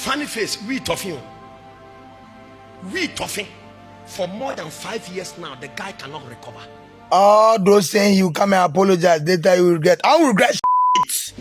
Funny face, we toffee. We toffee. For more than 5 years now, the guy cannot recover. All those saying you come and apologize, later you regret. I will regret shit.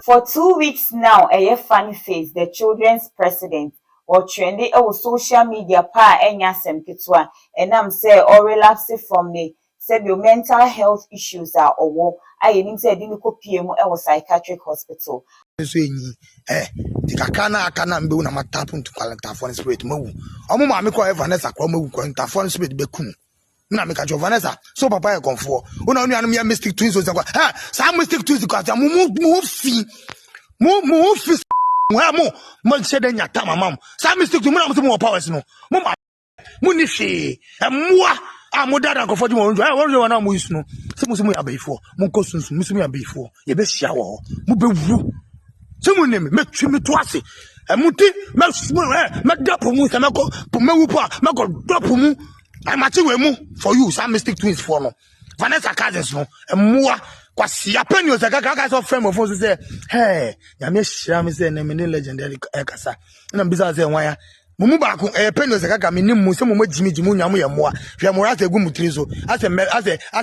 For 2 weeks now, Funny Face, the children's president, or trendy social media pa enya semkitwa, and I'm say or relapse from the your mental health issues are or I didn't say didn't copy a psychiatric hospital. The kakana kana mbe una matapu to kwalanta for spirit mu. Omo ma me ko Vanessa kwa mu kwalanta for spirit bekum. Na me ka jo Vanessa so papa e konfo. Una anu ya mystic twins so kwa. Ha, some mystic twins ko ata mu fi. Mu fi mo se de nyata mamam. Some mystic twins mu na mo powers no. Mu ni hwe. Emwa amodada ko foju mo njo. Won na mo isu no. Se mo ya beifo. Mo ko sunsun, mo ya beifo. Ye be hia wo. Mo be wu. Someone name me twimi twice. Emuti me drop mu se me ko me wu pa me go drop mu. I mati we mu for you some mystic twins for no. Vanessa cousins no emua kwasi apenyo se kaka so frame of us say hey ya me hira me say na me legendary kasa. Na bisa say wan ya mumu ba ko penyo se kaka me nim mu se mu magimi nyam ye moa. Hwe mo rasa egu mutiri so ase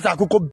akoko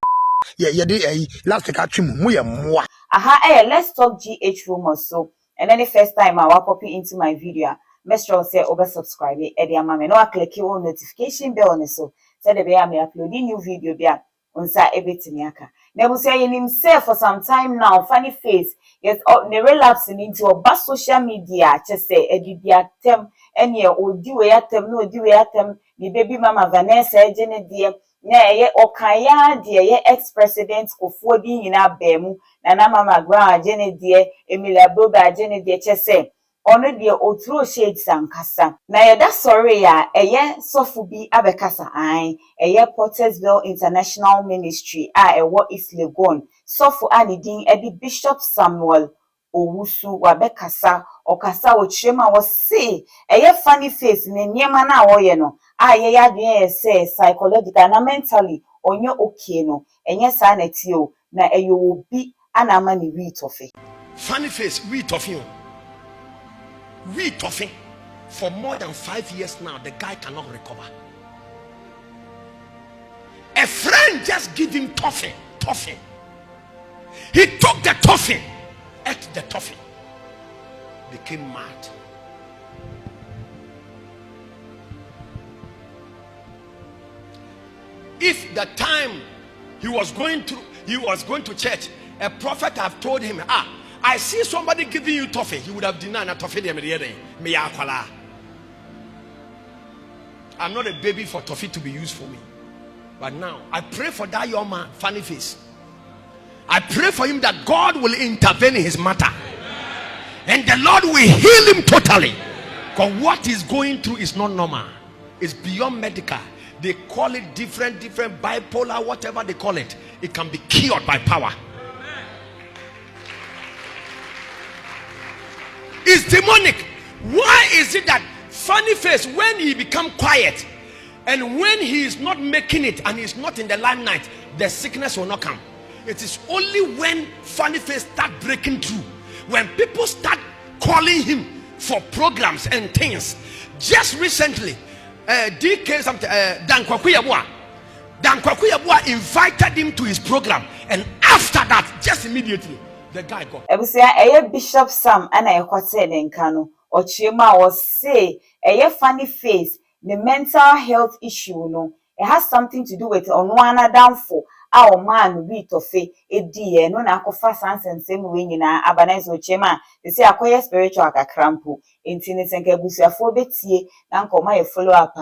ye dey last week atwim mu ye moa. Let's talk GH rumors. So, and then the first time I will copy into my video, make sure say over subscribe. No, click your notification bell on so. Say the bear me uploading new video bear on sa everything yaka. Never say in himself for some time now. Funny Face, yes, the relapsing into a bad social media. Just say edit them and ye or do at them, no do at them. The baby mama Vanessa, Jenny dear. Na okaya de ex-president Kofodi in abemu na mama gra Jenny de Emilia Boba Jenny de chese ono de otro shade sankasa na that sorry ya sofu bi abekasa an Portersville International Ministry what is Legon sofu anidin edi Bishop Samuel Owusu wabekasa okasa ochema was say Funny Face ne niema na woye no say psychological na mentally onye okay no enye sa na tio na obi anama ni we toffee. Funny Face, we toffee. We toffee. For more than 5 years now, the guy cannot recover. A friend just gave him toffee. He took the toffee, ate the toffee, became mad. If the time he was going to church, a prophet have told him, I see somebody giving you toffee, he would have denied a toffee. I'm not a baby for toffee to be used for me. But now, I pray for that young man, Funny Face. I pray for him that God will intervene in his matter. And the Lord will heal him totally. Because what he's going through is not normal. It's beyond medical. They call it different bipolar, whatever they call it. It can be cured by power. It's demonic. Why is it that Funny Face, when he become quiet and when he is not making it and he's not in the limelight, the sickness will not come? It is only when Funny Face start breaking through, when people start calling him for programs and things. Just recently, DK something Dan Kwakuyabwa invited him to his program, and after that, just immediately, the guy got. Bishop Sam and Kano or Chima was say Funny Face, the mental health issue no, it has something to do with on downfall. Our man we toffee no na kofa sans and same way nyina abanize ochema they say akoye spiritual akakrampo enti ne senka ebusuafo betie na nkoma ye follow up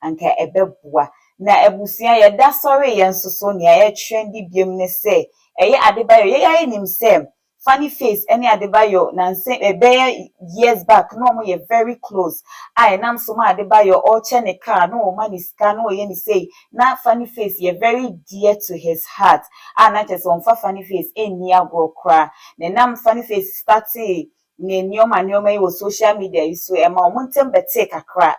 anka ebeboa na ebusia ye da sorry ye nsoso ne ye trendy biem ne say Adebayo ye nim say Funny Face any Adebayo na say years back no mo ye very close nam so ma Adebayo o che ne car no man is car no ye ni say na Funny Face ye very dear to his heart na just on Funny Face eni agro kra na nam Funny Face started ne nyoma yi wo social media so ma omuntem bete kakra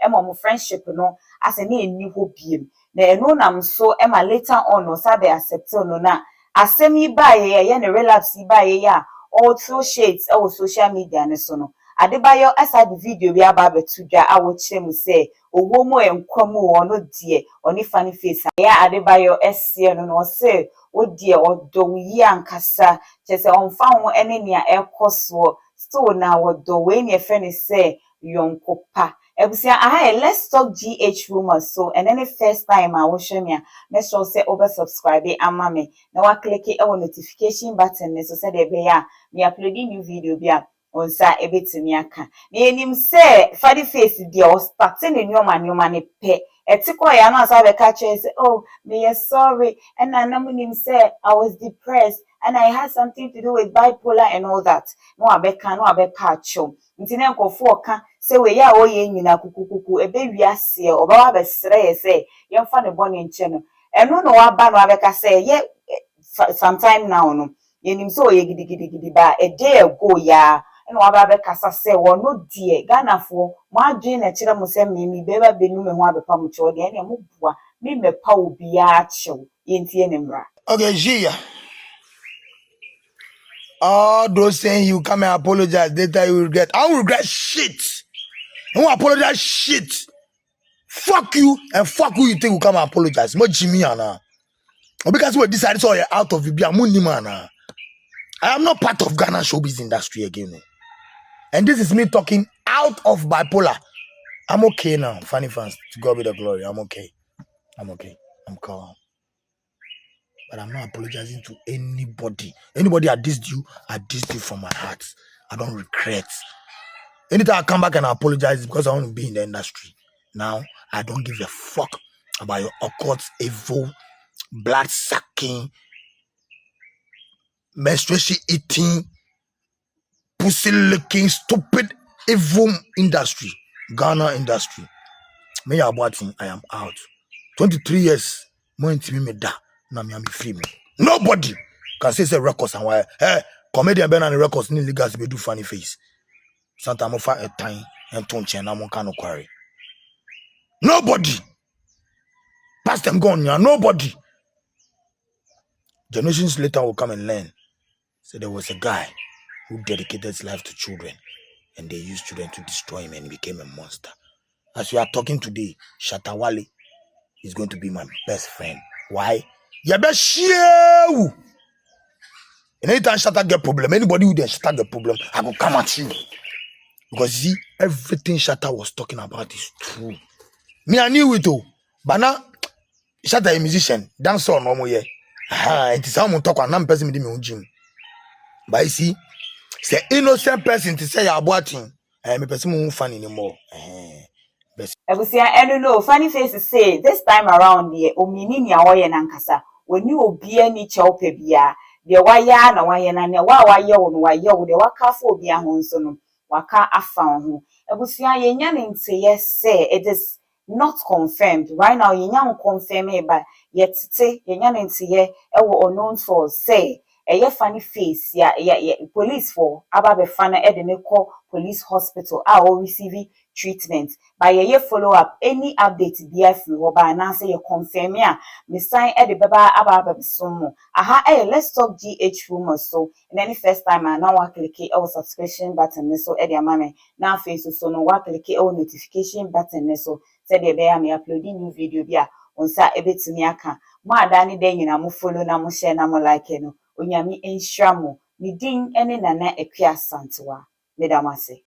ma mo friendship no ase na eni ho biem na eno nam so ma later on no sabe accept no na asemi ba ye ne relapse ba ye ya or throw shades or social media ne so no Adebayo asa the video bi aba betu dwa a wo kire mu say owo mo enkwam wo no de oni funny face ya Adebayo ese no say wo de odo yi ankasa chese onfa ho ene nia ekoso still na wodo we ne fe ne say yonkopa ebusia aha let's talk GH rumors so and then the first time I will show me make sure say over subscribe ama me na wa click e notification button ne so say de be ya me uploading new video bia onsa ebetimi aka na enim say fadi face de o start ne nyoma ne pe etiko ya no asa be catch say oh me sorry and anamunim say I was depressed and I had something to do with bipolar and all that no abeka no abepa acho ntine nkofo oka say we ya oye nyina kukukuku ebe wiase oba wa besre say yemfa ne bone nche no eno no aba no abeka say ye sometime now no yenim so oye gidigidi ba a day ago ya eno aba abeka say wono die ganafo mo adwe na kire mo say me beba benu me ho abepa mo che o de ene mo bua me mepa obi a chew yentie ne mra. Okay, Gia. All those saying you come and apologize, later you regret. I don't regret shit. I won't apologize shit. Fuck you and fuck who you think will come and apologize. Mo Jimmy Anna. Because we decided so you're out of the beer, man. I am not part of Ghana showbiz industry again. And this is me talking out of bipolar. I'm okay now. Funny fans, to God be the glory. I'm okay. I'm okay. I'm calm. But I'm not apologizing to anybody. Anybody I dissed you from my heart. I don't regret. Anytime I come back and I apologize because I want to be in the industry. Now, I don't give a fuck about your occult, evil, blood-sucking, menstruation eating, pussy-licking, stupid, evil industry. Ghana industry. Me aborting, I am out. 23 years, more intimate me da. Now me free me. Nobody can say records and why. Hey, comedian Ben and records need legal to do funny face. Sometimes I find a time and don't change. I'm kind of quarry. Nobody. Past them gone, yeah. Nobody. Generations later will come and learn. So there was a guy who dedicated his life to children, and they used children to destroy him, and he became a monster. As we are talking today, Shatawale is going to be my best friend. Why? You best share. And anytime Shatta get problem, anybody who then Shatta get problem, I will come at you. Because see, everything Shatta was talking about is true. Me, I knew it all. But now, Shatta a musician, dancer no more. It is how I'm talk and I'm person with me gym. But you see, say innocent person to say you're boating. Me person won't fun anymore. Ebusia enu no funny face say this time around the omini ni awoye nankasa woni obi ani chewpe bia de waya na waye na ne wa waye wo no waye wo de waka fo obi ahon so no waka afa ho ebusia yenya ne nteye say it is not confirmed right now yenya confirm e ba yetete yenya ne nteye ewo unknown source say eye funny face ya police for aba be fana e de ne call police hospital a o receive treatment by ye follow up any update dia free ho ba na say you confirm ya me sign e de beba aba somo aha let's talk GH rumors so in any first time I now wa click e subscription button so e de amame na face so no wa click e notification button so say de be am uploading new video bia onsa ebetumi aka mo adani de nyina mo follow na mo share na mo like no onyame enhira mo ni din ene nana akua santewa medamase.